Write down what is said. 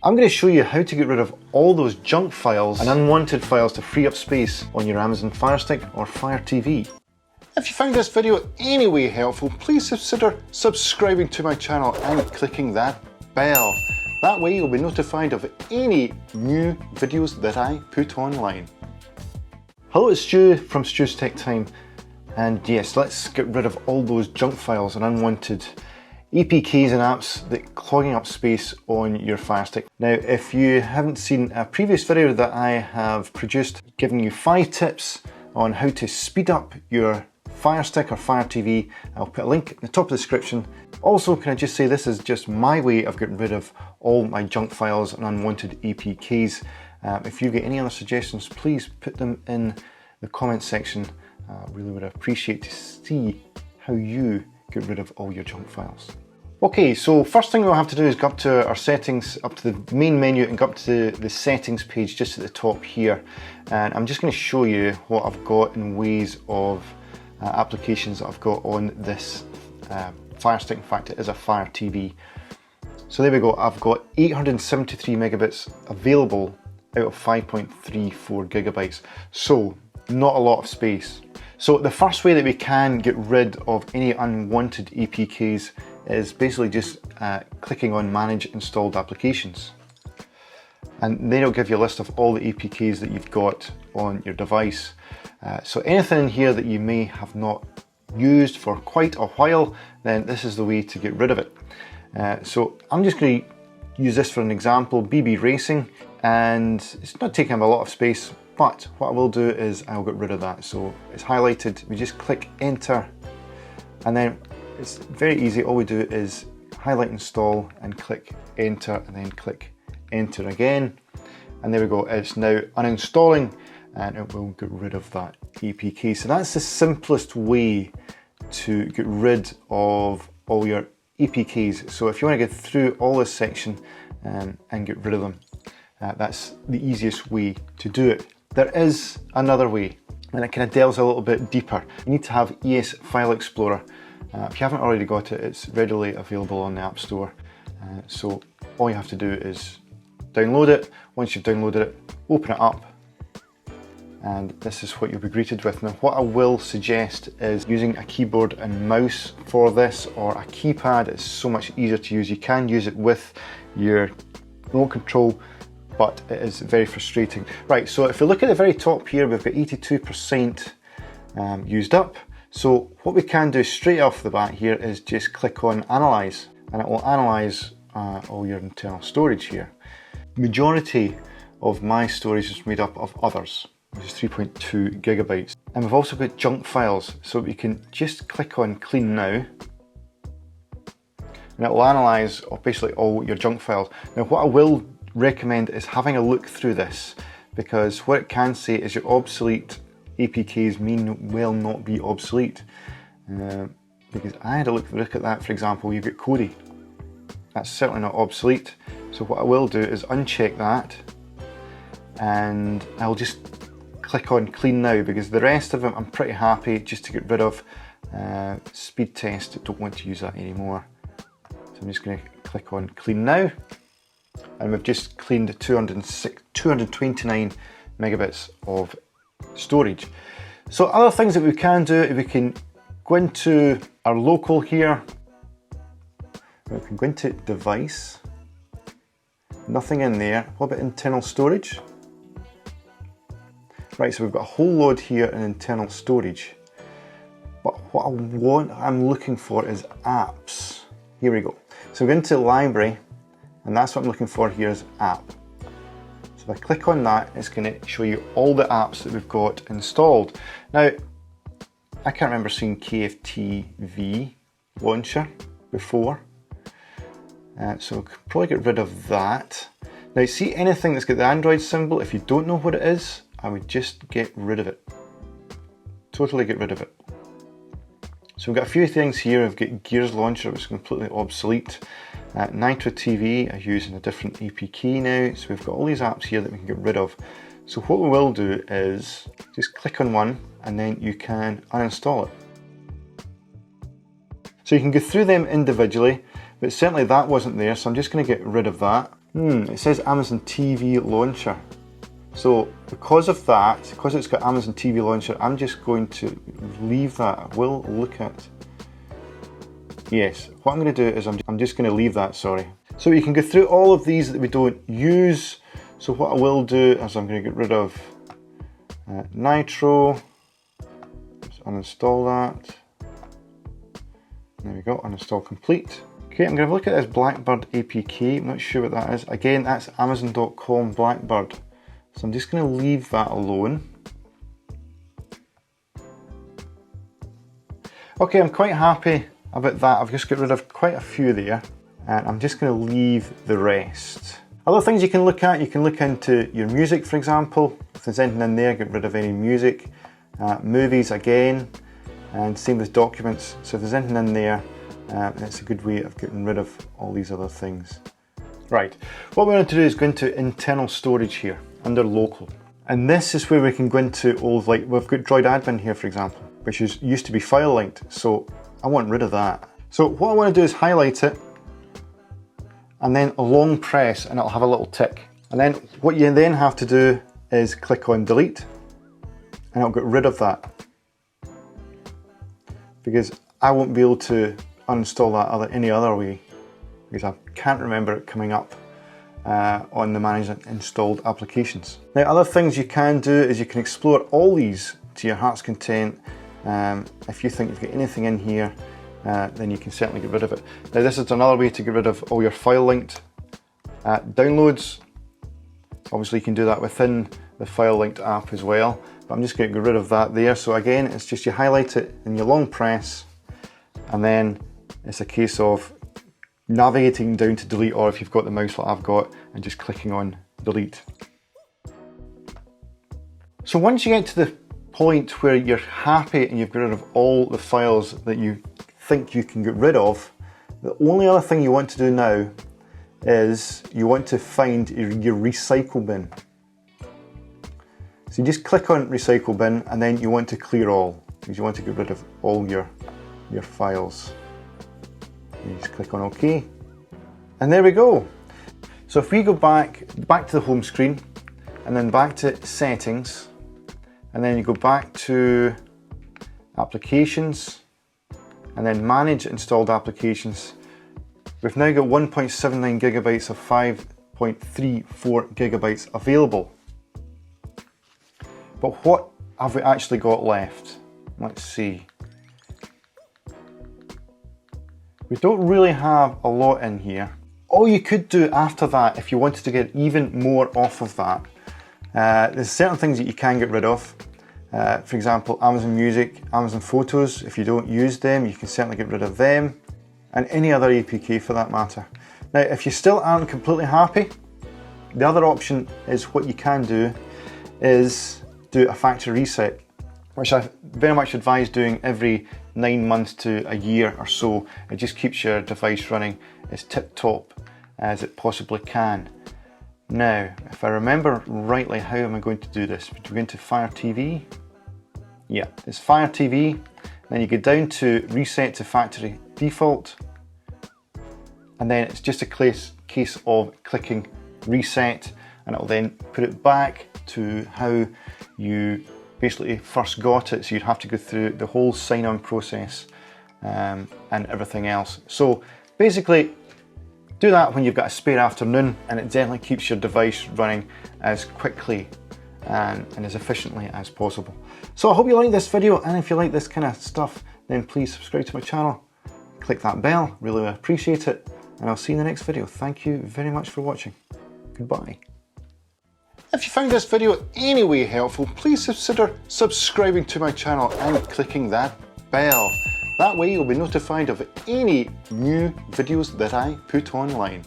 I'm going to show you how to get rid of all those junk files and unwanted files to free up space on your Amazon Fire Stick or Fire TV. If you found this video any way helpful, please consider subscribing to my channel and clicking that bell. That way you'll be notified of any new videos that I put online. Hello, it's Stu from stu'stechtime, and yes, let's get rid of all those junk files and unwanted APKs and apps that clogging up space on your Fire Stick. Now, if you haven't seen a previous video that I have produced giving you 5 tips on how to speed up your Fire Stick or Fire TV, I'll put a link in the top of the description. Also, can I just say this is just my way of getting rid of all my junk files and unwanted APKs. If you get any other suggestions, please put them in the comment section. Really would appreciate to see how you get rid of all your junk files. Okay, so first thing we'll have to do is go up to our settings, up to the main menu and go up to the settings page just at the top here. And I'm just going to show you what I've got in ways of applications that I've got on this Fire Stick. In fact, it is a Fire TV. So there we go, I've got 873 megabits available out of 5.34 gigabytes. So not a lot of space. So the first way that we can get rid of any unwanted APKs is basically just clicking on Manage Installed Applications. And then it'll give you a list of all the APKs that you've got on your device. So anything in here that you may have not used for quite a while, then this is the way to get rid of it. So I'm just going to use this for an example, BB Racing, and it's not taking up a lot of space, but what I will do is I'll get rid of that. So it's highlighted, we just click enter, and then it's very easy. All we do is highlight install and click enter, and then click enter again. And there we go, it's now uninstalling and it will get rid of that APK. So that's the simplest way to get rid of all your APKs. So if you want to get through all this section and get rid of them, that's the easiest way to do it. There is another way, and it kind of delves a little bit deeper. You need to have ES File Explorer. If you haven't already got it, it's readily available on the App Store. So all you have to do is download it. Once you've downloaded it, open it up, and this is what you'll be greeted with. Now, what I will suggest is using a keyboard and mouse for this, or a keypad. It's so much easier to use. You can use it with your remote control, but it is very frustrating. Right, so if you look at the very top here, we've got 82% used up. So what we can do straight off the bat here is just click on Analyze, and it will analyze all your internal storage here. Majority of my storage is made up of others, which is 3.2 gigabytes. And we've also got junk files, so we can just click on Clean Now, and it will analyze basically all your junk files. Now, what I will recommend is having a look through this, because what it can say is your obsolete APKs may well not be obsolete. Because I had a look at that. For example, you've got Kodi. That's certainly not obsolete. So what I will do is uncheck that, and I'll just click on Clean Now, because the rest of them I'm pretty happy just to get rid of. Speed test, don't want to use that anymore. So I'm just going to click on Clean Now, and we've just cleaned 229 megabits of storage. So other things that we can do, we can go into our local here, we can go into device, nothing in there. What about internal storage? Right, so we've got a whole load here in internal storage, but what I'm looking for is apps. Here we go. So we go into library, and that's what I'm looking for here is app. So if I click on that, it's going to show you all the apps that we've got installed. Now, I can't remember seeing KFTV launcher before, so we could probably get rid of that. Now, see anything that's got the Android symbol, if you don't know what it is, I would just get rid of it. Totally get rid of it. So we've got a few things here. We've got Gears launcher, which is completely obsolete. Nitro TV, I use in a different APK now. So we've got all these apps here that we can get rid of. So what we will do is just click on one, and then you can uninstall it. So you can go through them individually, but certainly that wasn't there. So I'm just going to get rid of that. It says Amazon TV Launcher. So because of that, because it's got Amazon TV Launcher, I'm just going to leave that. I will look at, yes, what I'm going to do is I'm just going to leave that, sorry. So you can go through all of these that we don't use. So what I will do is I'm going to get rid of Nitro, just uninstall that. There we go, uninstall complete. Okay, I'm going to have a look at this Blackbird APK. I'm not sure what that is. Again, that's Amazon.com Blackbird. So I'm just going to leave that alone. Okay, I'm quite happy about that. I've just got rid of quite a few there, and I'm just going to leave the rest. Other things you can look at, you can look into your music, for example. If there's anything in there, get rid of any music. Movies again, and same with documents. So if there's anything in there, it's a good way of getting rid of all these other things. Right, what we're going to do is go into internal storage here, under local. And this is where we can go into old, like we've got Droid Admin here, for example, which used to be file linked. So I want rid of that. So what I want to do is highlight it, and then a long press, and it'll have a little tick. And then what you then have to do is click on delete, and it'll get rid of that. Because I won't be able to uninstall that any other way, because I can't remember it coming up on the manage installed applications. Now, other things you can do is you can explore all these to your heart's content. If you think you've got anything in here, then you can certainly get rid of it. Now, this is another way to get rid of all your file linked downloads. Obviously, you can do that within the file linked app as well, but I'm just going to get rid of that there. So again, it's just you highlight it in your long press, and then it's a case of navigating down to delete, or if you've got the mouse like I've got, and just clicking on delete. So once you get to the point where you're happy and you've got rid of all the files that you think you can get rid of, the only other thing you want to do now is you want to find your recycle bin. So you just click on recycle bin, and then you want to clear all, because you want to get rid of all your files. You just click on OK, and there we go. So if we go back to the home screen, and then back to settings, and then you go back to applications, and then manage installed applications, we've now got 1.79 gigabytes of 5.34 gigabytes available. But what have we actually got left? Let's see. We don't really have a lot in here. All you could do after that, if you wanted to get even more off of that, there's certain things that you can get rid of. For example, Amazon Music, Amazon Photos. If you don't use them, you can certainly get rid of them, and any other APK for that matter. Now, if you still aren't completely happy, the other option is what you can do is do a factory reset, which I very much advise doing every 9 months to a year or so. It just keeps your device running as tip-top as it possibly can. Now, if I remember rightly, how am I going to do this? Would we go into Fire TV? Yeah, it's Fire TV. Then you go down to Reset to Factory Default, and then it's just a case of clicking Reset, and it'll then put it back to how you basically first got it. So you'd have to go through the whole sign-on process and everything else. So basically, do that when you've got a spare afternoon, and it definitely keeps your device running as quickly and as efficiently as possible. So I hope you like this video, and if you like this kind of stuff, then please subscribe to my channel, click that bell, really appreciate it, and I'll see you in the next video. Thank you very much for watching. Goodbye. If you found this video any way helpful, please consider subscribing to my channel and clicking that bell. That way you'll be notified of any new videos that I put online.